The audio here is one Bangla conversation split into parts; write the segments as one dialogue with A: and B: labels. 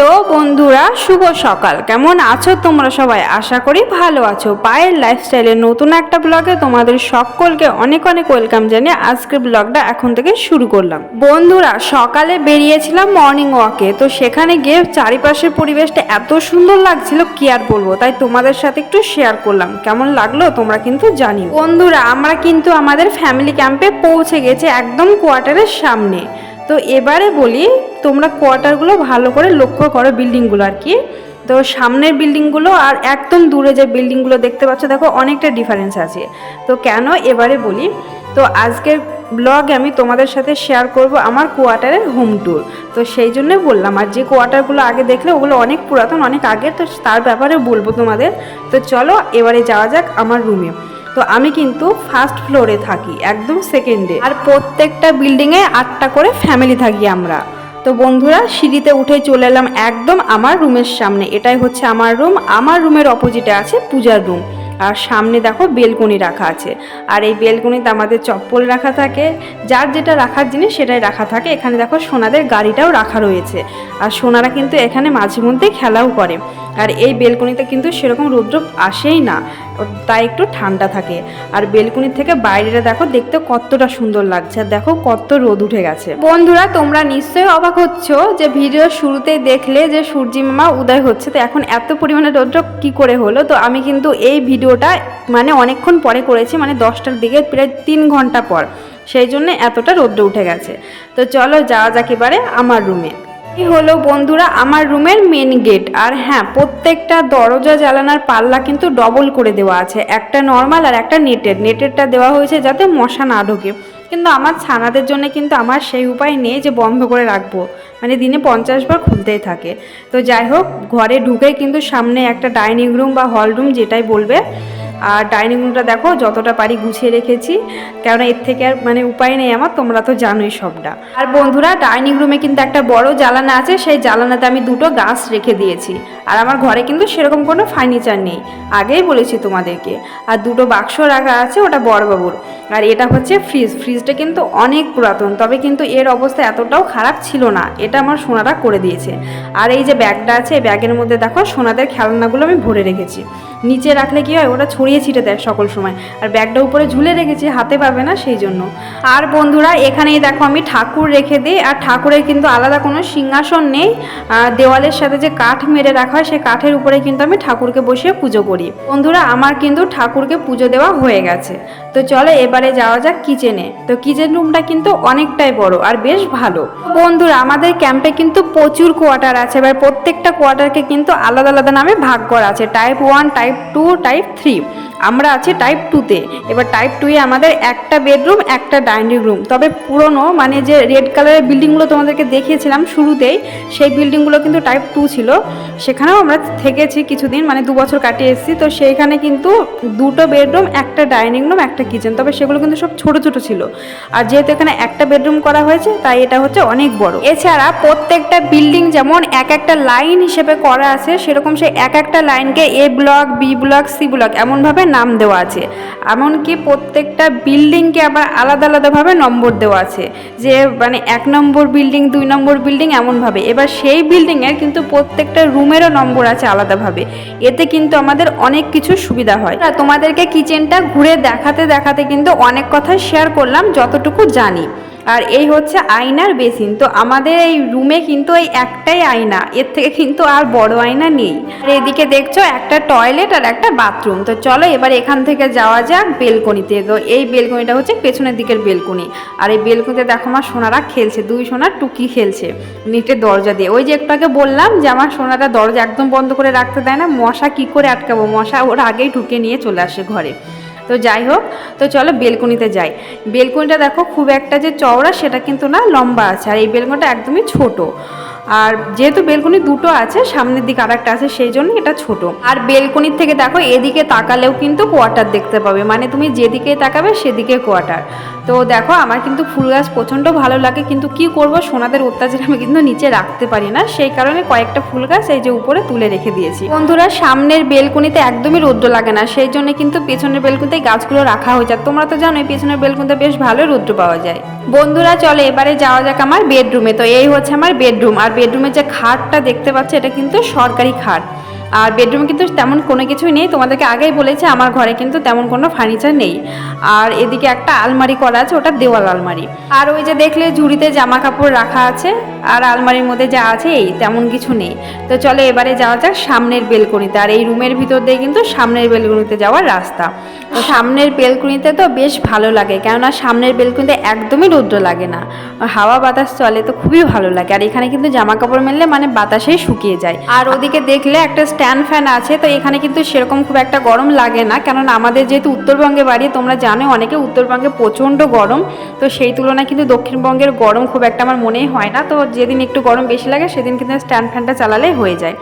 A: হ্যালো বন্ধুরা, শুভ সকাল। কেমন আছো তোমরা সবাই? আশা করি ভালো আছো। পায়েল লাইফস্টাইলের নতুন একটা ব্লগে তোমাদের সকলকে অনেক অনেক ওয়েলকাম জানিয়ে আজকের ব্লগটা এখন থেকে শুরু করলাম। বন্ধুরা, সকালে বেরিয়েছিলাম মর্নিং ওয়াকে। তো সেখানে গিয়ে চারিপাশের পরিবেশটা এত সুন্দর লাগছিল কি আর বলবো, তাই তোমাদের সাথে একটু শেয়ার করলাম। কেমন লাগলো তোমরা কিন্তু জানিও। বন্ধুরা, আমরা কিন্তু আমাদের ফ্যামিলি ক্যাম্পে পৌঁছে গেছি, একদম কোয়ার্টারের সামনে। তো এবারে বলি, তোমরা কোয়ার্টারগুলো ভালো করে লক্ষ্য করো, বিল্ডিংগুলো আর কি। তো সামনের বিল্ডিংগুলো আর একদম দূরে যে বিল্ডিংগুলো দেখতে পাচ্ছ, দেখো অনেকটা ডিফারেন্স আছে। তো কেন এবারে বলি, তো আজকের ব্লগে আমি তোমাদের সাথে শেয়ার করব আমার কোয়ার্টারের হোম ট্যুর। তো সেই জন্যই বললাম, আর যে কোয়ার্টারগুলো আগে দেখলে ওগুলো অনেক পুরাতন, অনেক আগের, তো তার ব্যাপারে বলবো তোমাদের। তো চলো এবারে যাওয়া যাক আমার রুমে। তো আমি কিন্তু ফার্স্ট ফ্লোরে থাকি, একদম সেকেন্ডে। আর প্রত্যেকটা বিল্ডিংয়ে 8টা করে ফ্যামিলি থাকি আমরা। তো বন্ধুরা, সিঁড়িতে উঠে চলে এলাম একদম আমার রুমের সামনে। এটাই হচ্ছে আমার রুম। আমার রুমের অপোজিটে আছে পূজার রুম। আর সামনে দেখো বেলকনি রাখা আছে। আর এই বেলকনিতে আমাদের চপ্পল রাখা থাকে, যার যেটা রাখার জিনিস সেটাই রাখা থাকে। এখানে দেখো সোনাদের গাড়িটাও রাখা রয়েছে। আর সোনারা কিন্তু এখানে মাঝে মধ্যে খেলাও করে। আর এই বেলকনিতে কিন্তু সেরকম রৌদ্র আসেই না, তাই একটু ঠান্ডা থাকে। আর বেলকনি থেকে বাইরেটা দেখো, দেখতে কতটা সুন্দর লাগছে। আর দেখো কত রোদ উঠে গেছে। বন্ধুরা, তোমরা নিশ্চয়ই অবাক হচ্ছ যে ভিডিও শুরুতেই দেখলে যে সূর্যি মামা উদয় হচ্ছে, তো এখন এত পরিমাণে রৌদ্র কি করে হলো। তো আমি কিন্তু এই ভিডিওটা মানে অনেকক্ষণ পরে করেছি, মানে 10টার দিকে, প্রায় 3 ঘন্টা পর। সেই জন্য এতটা রৌদ্র উঠে গেছে। তো চলো যাওয়া যাক এবারে আমার রুমে। এই হলো বন্ধুরা আমার রুমের মেন গেট। আর হ্যাঁ, প্রত্যেকটা দরজা জানালার পাল্লা কিন্তু ডবল করে দেওয়া আছে, একটা নর্মাল আর একটা নেটেরটা দেওয়া হয়েছে যাতে মশা না ঢোকে। কিন্তু আমার ছানাদের জন্য কিন্তু আমার সেই উপায় নেই যে বন্ধ করে রাখবো, মানে দিনে 50 বার খুলতেই থাকে। তো যাই হোক, ঘরে ঢুকেই কিন্তু সামনে একটা ডাইনিং রুম বা হল রুম যেটাই বলবে। আর ডাইনিং রুমটা দেখো যতটা পারি গুছিয়ে রেখেছি, কেননা এর থেকে আর মানে উপায় নেই আমার, তোমরা তো জানোই সবটা। আর বন্ধুরা, ডাইনিং রুমে কিন্তু একটা বড় জানালা আছে, সেই জানালাতে আমি 2টো গাছ রেখে দিয়েছি। আর আমার ঘরে কিন্তু সেরকম কোনো ফার্নিচার নেই, আগেই বলেছি তোমাদেরকে। আর 2টো বাক্স রাখা আছে, ওটা বড়বাবুর। আর এটা হচ্ছে ফ্রিজটা কিন্তু অনেক পুরাতন, তবে কিন্তু এর অবস্থা এতটাও খারাপ ছিল না, এটা আমার সোনারা করে দিয়েছে। আর এই যে ব্যাগটা আছে, এই ব্যাগের মধ্যে দেখো সোনাদের খেলনাগুলো আমি ভরে রেখেছি। নিচে রাখলে কি হয়, ওটা ছড়িয়ে ছিটে দেয় সকল সময়। আর ব্যাগটা উপরে ঝুলে রেখেছি, হাতে পাবে না সেই জন্য। আর বন্ধুরা, এখানেই দেখো আমি ঠাকুর রেখে দিই। আর ঠাকুরের কিন্তু আলাদা কোনো সিংহাসন নেই, দেওয়ালের সাথে যে কাঠ মেরে রাখা হয় সেই কাঠের উপরে কিন্তু আমি ঠাকুরকে বসিয়ে পুজো করি। বন্ধুরা, আমার কিন্তু ঠাকুরকে পুজো দেওয়া হয়ে গেছে। তো চলো এবারে যাওয়া যাক কিচেনে। তো কিচেন রুমটা কিন্তু অনেকটাই বড় আর বেশ ভালো। বন্ধুরা, আমাদের ক্যাম্পে কিন্তু প্রচুর কোয়ার্টার আছে। এবার প্রত্যেকটা কোয়ার্টারকে কিন্তু আলাদা আলাদা নামে ভাগ করা আছে, টাইপ 1, টাইপ 2, টাইপ 3। আমরা আছি টাইপ 2-তে। এবার টাইপ 2-এ আমাদের একটা বেডরুম, একটা ডাইনিং রুম। তবে পুরনো মানে যে রেড কালারের বিল্ডিংগুলো তোমাদেরকে দেখিয়েছিলাম শুরুতেই, সেই বিল্ডিংগুলো কিন্তু টাইপ 2 ছিল। সেখানেও আমরা থেকেছি কিছুদিন, মানে 2 বছর কাটিয়ে এসেছি। তো সেইখানে কিন্তু 2টো বেডরুম, একটা ডাইনিং রুম, একটা কিচেন। তবে সেগুলো কিন্তু সব ছোট ছোট ছিল। আর যেহেতু এখানে একটা বেডরুম করা হয়েছে, তাই এটা হচ্ছে অনেক বড়। এছাড়া প্রত্যেকটা বিল্ডিং যেমন এক একটা লাইন হিসেবে করা আছে, সেরকম সেই এক একটা লাইনকে A block, B block, C block এমনভাবে নাম দেওয়া আছে। এমনকি প্রত্যেকটা বিল্ডিংকে আবার আলাদা আলাদাভাবে নম্বর দেওয়া আছে, যে মানে 1 নম্বর বিল্ডিং, 2 নম্বর বিল্ডিং এমনভাবে। এবার সেই বিল্ডিংয়ের কিন্তু প্রত্যেকটা রুমেরও নম্বর আছে আলাদাভাবে। এতে কিন্তু আমাদের অনেক কিছু সুবিধা হয়। তোমাদেরকে কিচেনটা ঘুরে দেখাতে দেখাতে কিন্তু অনেক কথা শেয়ার করলাম যতটুকু জানি। আর এই হচ্ছে আয়নার বেসিন। তো আমাদের এই রুমে কিন্তু এই একটাই আয়না, এর থেকে কিন্তু আর বড় আয়না নেই। আর এদিকে দেখছো একটা টয়লেট আর একটা বাথরুম। তো চলো এবার এখান থেকে যাওয়া যাক বেলকনিতে। তো এই বেলকনিটা হচ্ছে পেছনের দিকের বেলকনি। আর এই বেলকনিতে দেখো আমার সোনারা খেলছে, 2 সোনা টুকি খেলছে নেটের দরজা দিয়ে। ওই যে একটু আগে বললাম যে আমার সোনারা দরজা একদম বন্ধ করে রাখতে দেয় না, মশা কি করে আটকাবো, মশা ওর আগেই ঢুকে নিয়ে চলে আসে ঘরে। তো যাই হোক, তো চলো বেলকনিতে যাই। বেলকনিটা দেখো খুব একটা যে চওড়া সেটা কিন্তু না, লম্বা আছে। আর এই বেলকনিটা একদমই ছোট। আর যেহেতু বেলকনি 2টো আছে, সামনের দিকে আরেকটা আছে, সেই জন্য এটা ছোট। আর বেলকনির থেকে দেখো এদিকে তাকালেও কিন্তু কোয়ার্টার দেখতে পাবে, মানে তুমি যেদিকে তাকাবে সেদিকে কোয়ার্টার। তো দেখো আমার কিন্তু ফুল গাছ প্রচণ্ড ভালো লাগে, কিন্তু কি করব, সোনাদের অত্যাচার আমি কিন্তু নিচে রাখতে পারি না, সেই কারণে কয়েকটা ফুল গাছ এই যে উপরে তুলে রেখে দিয়েছি। বন্ধুরা, সামনের বেলকনিতে একদমই রৌদ্র লাগে না, সেই জন্য কিন্তু পেছনের বেলকনিতে গাছগুলো রাখা হয়ে যায়। তোমরা তো জানোই পেছনের বেলকনিতে বেশ ভালো রৌদ্র পাওয়া যায়। বন্ধুরা, চলো এবারে যাওয়া যাক আমার বেডরুমে। তো এই হচ্ছে আমার বেডরুম। আর বেডরুমের যে খাটটা দেখতে পাচ্ছ এটা কিন্তু সরকারি খাট। আর বেডরুমে কিন্তু তেমন কোনো কিছুই নেই, তোমাদেরকে আগেই বলেছি আমার ঘরে কিন্তু তেমন কোনো ফার্নিচার নেই। আর এদিকে একটা আলমারি করা আছে, ওটা দেওয়াল আলমারি। আর ওই যে দেখলে ঝুড়িতে জামা কাপড় রাখা আছে, আর আলমারির মধ্যে যা আছে এই তেমন কিছু নেই। তো চলো এবারে যাওয়া যাক সামনের বেলকনিতে। আর এই রুমের ভিতর দিয়ে কিন্তু সামনের বেলকনিতে যাওয়ার রাস্তা। তো সামনের বেলকনিতে তো বেশ ভালো লাগে, কেননা সামনের বেলকনিতে একদমই রৌদ্র লাগে না, হাওয়া বাতাস চলে, তো খুবই ভালো লাগে। আর এখানে কিন্তু জামা কাপড় মেললে মানে বাতাসেই শুকিয়ে যায়। আর ওদিকে দেখলে একটা স্ট্যান্ড ফ্যান আছে, তো এখানে কিন্তু সেরকম খুব একটা গরম লাগে না, কেননা আমাদের যেহেতু উত্তরবঙ্গে বাড়ি, তোমরা জানো অনেকে উত্তরবঙ্গে প্রচণ্ড গরম, তো সেই তুলনায় কিন্তু দক্ষিণবঙ্গের গরম খুব একটা আমার মনেই হয় না। তো যেদিন একটু গরম বেশি লাগে সেদিন কিন্তু স্ট্যান্ড ফ্যানটা চালালে হয়ে যায়।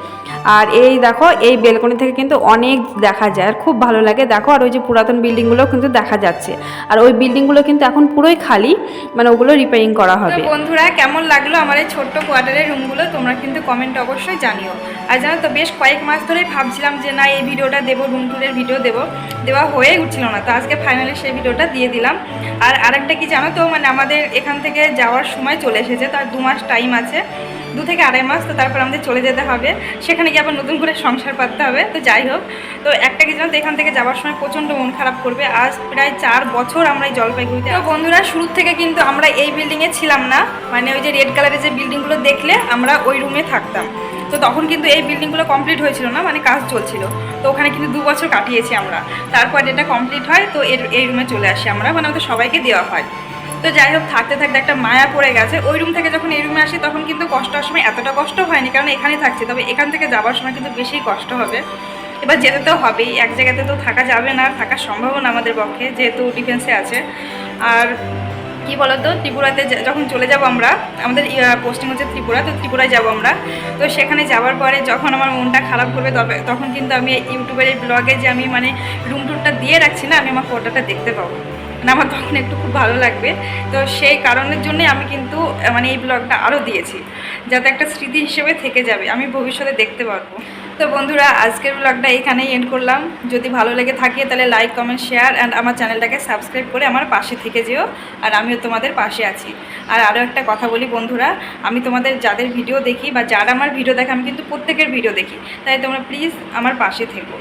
A: আর এই দেখো এই বেলকনি থেকে কিন্তু অনেক দেখা যায়, আর খুব ভালো লাগে দেখো। আর ওই যে পুরাতন বিল্ডিংগুলো কিন্তু দেখা যাচ্ছে, আর ওই বিল্ডিংগুলো কিন্তু এখন পুরোই খালি, মানে ওগুলো রিপেয়ারিং করা হবে। বন্ধুরা কেমন লাগলো আমার এই ছোট্ট কোয়ার্টারের রুমগুলো, তোমরা কিন্তু কমেন্ট অবশ্যই জানিও। আর জানো তো বেশ কয়েক মাস ধরেই ভাবছিলাম যে না এই ভিডিওটা দেবো, রুম ট্যুরের ভিডিও দেওয়া হয়ে উঠছিল না, তো আজকে ফাইনালি সেই ভিডিওটা দিয়ে দিলাম। আর আরেকটা কি জানো তো, মানে আমাদের এখান থেকে যাওয়ার সময় চলে এসেছে, তার 2 মাস টাইম আছে, 2 থেকে 2.5 মাস, তো তারপর আমাদের চলে যেতে হবে, সেখানে গিয়ে আবার নতুন করে সংসার পাততে হবে। তো যাই হোক, তো একটা কি জানো তো, এখান থেকে যাওয়ার সময় প্রচণ্ড মন খারাপ করবে। আজ প্রায় 4 বছর আমরা এই জলপাইগুড়িতে। তো বন্ধুরা শুরু থেকে কিন্তু আমরা এই বিল্ডিংয়ে ছিলাম না, মানে ওই যে রেড কালারের যে বিল্ডিংগুলো দেখলে আমরা ওই রুমে থাকতাম। তো তখন কিন্তু এই বিল্ডিংগুলো কমপ্লিট হয়েছিল না, মানে কাজ চলছিল, তো ওখানে কিন্তু 2 বছর কাটিয়েছি আমরা। তারপর এটা কমপ্লিট হয়, তো এই রুমে চলে আসি আমরা, মানে আমাদের সবাইকে দেওয়া হয়। তো যাই হোক, থাকতে থাকতে একটা মায়া পড়ে গেছে। ওই রুম থেকে যখন এই রুমে আসি তখন কিন্তু কষ্ট হওয়ার সময় এতটা কষ্ট হয়নি, কারণ এখানে থাকছি, তবে এখান থেকে যাওয়ার সময় কিন্তু বেশি কষ্ট হবে। এবার যেতে তো হবেই, এক জায়গাতে তো থাকা যাবে না, থাকার সম্ভাবনা আমাদের পক্ষে, যেহেতু ডিফেন্সে আছে। আর কি বলতো, ত্রিপুরাতে যখন চলে যাব আমরা, আমাদের পোস্টিং হচ্ছে ত্রিপুরা, তো ত্রিপুরায় যাব আমরা। তো সেখানে যাওয়ার পরে যখন আমার মনটা খারাপ করবে, তখন কিন্তু আমি ইউটিউবের এই ব্লগে যে আমি মানে রুম ট্যুরটা দিয়ে রাখছি না, আমি আমার ফটোটা দেখতে পাবো, মানে আমার তখন একটু খুব ভালো লাগবে। তো সেই কারণের জন্যই আমি কিন্তু মানে এই ব্লগটা আরও দিয়েছি, যাতে একটা স্মৃতি হিসেবে থেকে যাবে, আমি ভবিষ্যতে দেখতে পারবো। তো বন্ধুরা আজকের ব্লগটা এখানেই এন্ড করলাম। যদি ভালো লেগে থাকে তাহলে লাইক, কমেন্ট, শেয়ার অ্যান্ড আমার চ্যানেলটাকে সাবস্ক্রাইব করে আমার পাশে থেকে যেও, আর আমিও তোমাদের পাশে আছি। আর আরও একটা কথা বলি বন্ধুরা, আমি তোমাদের যাদের ভিডিও দেখি বা যারা আমার ভিডিও দেখে, আমি কিন্তু প্রত্যেকের ভিডিও দেখি, তাই তোমরা প্লিজ আমার পাশে থেকো।